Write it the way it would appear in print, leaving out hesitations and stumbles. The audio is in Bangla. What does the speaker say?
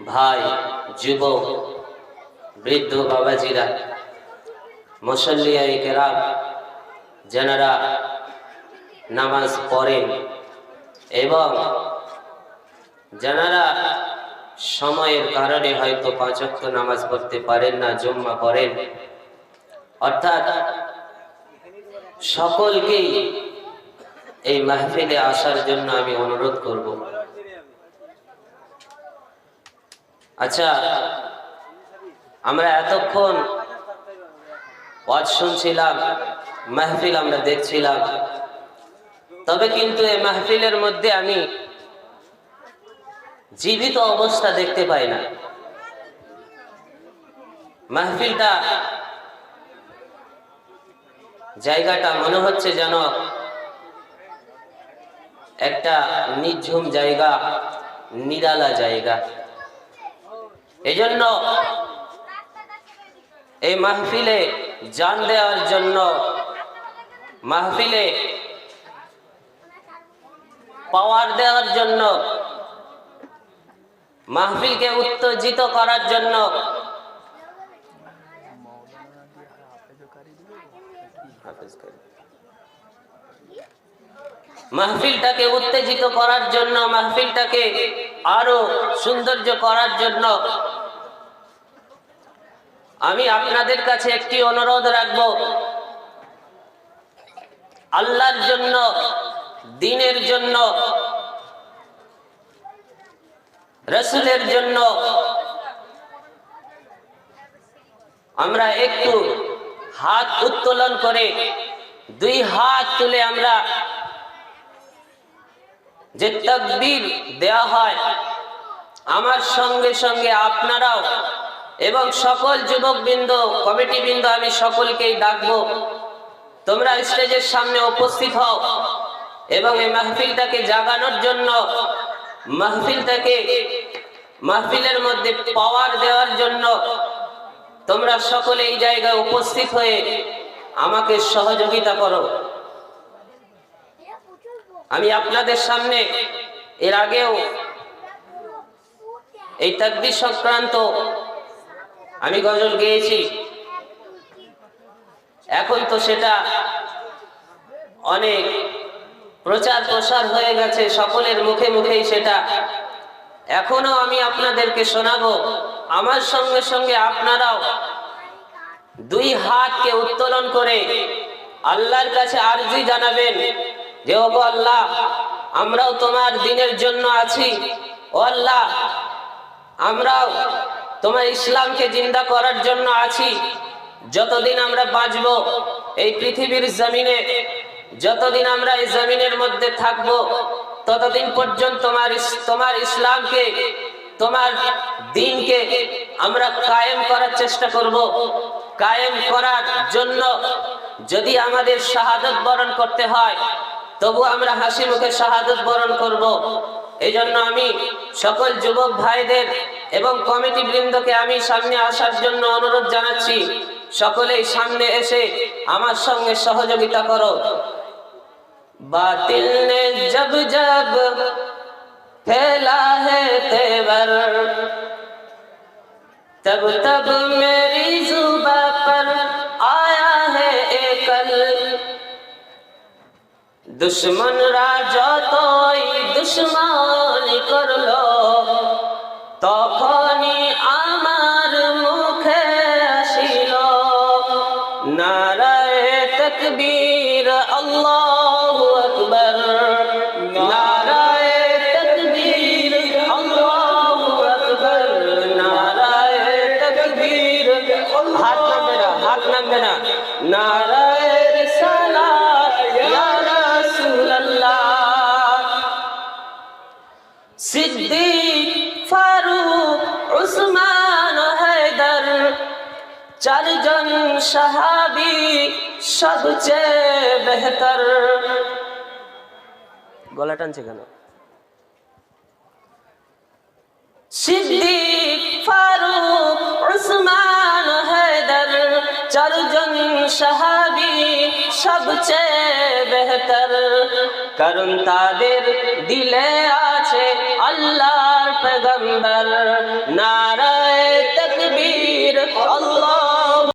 ভাই, যুবক, বৃদ্ধ বাবাজিরা, মুসল্লিয়ায়ে কেরাম, যারা নামাজ পড়েন এবং যারা সময়ের কারণে হয়তো 5 ওয়াক্ত নামাজ পড়তে পারেন না, জুম্মা পড়েন, অর্থাৎ সকলকেই এই মাহফিলে আসার জন্য আমি অনুরোধ করব। আচ্ছা, আমরা এতক্ষণ ওয়াজ শুনছিলাম, মাহফিল আমরা দেখছিলাম, তবে কিন্তু এই মাহফিলের মধ্যে আমি জীবিত অবস্থা দেখতে পাই না। মাহফিলটা, জায়গাটা মনে হচ্ছে যেন একটা নিঝুম জায়গা, নিরালা জায়গা। এজন্য এই মাহফিলে জান দেওয়ার জন্য, মাহফিলে পাওয়ার দেওয়ার জন্য, মাহফিলকে উত্তেজিত করার জন্য, মাহফিলটাকে উত্তেজিত করার জন্য, মাহফিলটাকে আরো সৌন্দর্য করার জন্য আমি আপনাদের কাছে একটি অনুরোধ রাখবো। আল্লাহর জন্য, দ্বীনের জন্য, রাসূলের জন্য আমরা একটু হাত উত্তোলন করে, 2 হাত তুলে আমরা যে তাকবীর দেওয়া হয়, আমার সঙ্গে সঙ্গে আপনারাও এবং সকল যুবকবৃন্দ, কমিটিবৃন্দ, আমি সকলকেই ডাকবো, তোমরা স্টেজের সামনে উপস্থিত হও এবং এই মাহফিলটাকে জাগানোর জন্য, মাহফিলের মধ্যে পাওয়ার দেওয়ার জন্য তোমরা সকলে এই জায়গায় উপস্থিত হয়ে আমাকে সহযোগিতা করো। আমি আপনাদের সামনে এর আগেও এই তাকবীর সংক্রান্ত আমি গজল গেয়েছি। এখন তো সেটা অনেক প্রচার প্রসার হয়ে গেছে, সকলের মুখে মুখেই সেটা। এখনো আমি আপনাদেরকে শোনাবো। আমার সঙ্গে সঙ্গে আপনারাও 2 হাতকে উত্তোলন করে আল্লাহর কাছে আরজি জানাবেন যে, ওগো আল্লাহ, আমরাও তোমার দ্বীনের জন্য আছি। ও আল্লাহ, আমরাও তোমার ইসলামকে জিন্দা করার জন্য আছি। যতদিন আমরা বাঁচব এই পৃথিবীর জমিনে, যতদিন আমরা এই জমিনের মধ্যে থাকব, ততদিন পর্যন্ত তোমার ইসলামকে, তোমার দ্বীনকে আমরা কায়েম করার চেষ্টা করব। কায়েম করার জন্য যদি আমাদের শাহাদত বরণ করতে হয়, তবু আমরা হাসি মুখে শাহাদত বরণ করব। এই জন্য আমি সকল যুবক ভাইদের এবং কমিটি বৃন্দকে আমি সামনে আসার জন্য অনুরোধ জানাচ্ছি। সকলেই সামনে এসে আমার সঙ্গে সহযোগিতা করো। বাতিল নে জব জব ফেলা হে তেवर, तब तब मेरी जुबां पर आया है एकल। दुश्मनरा যতই দুশ্মনী করলো, তখনই আমার মুখে আসিল নারায়ে তাকবীর, আল্লাহু আকবার, নারায়ে তাকবীর, আল্লাহু আকবার, নারায়ে তাকবীর। হাত নামবে না, হাত নামবে না। নারায়ে রিসালাত ইয়া রাসূলুল্লাহ। সিদ্দিক, ফারুক, উসমান, হায়দার, 4 জন সাহাবী সবচেয়ে বেহতর। গলা টানছে কেন? সিদ্দিক, ফারুক, উসমান, হায়দার, 4 জন সাহাবী সবচেয়ে বেহতর, কারণ তাদের দিলে আছে আল্লাহর পয়গম্বর। নারা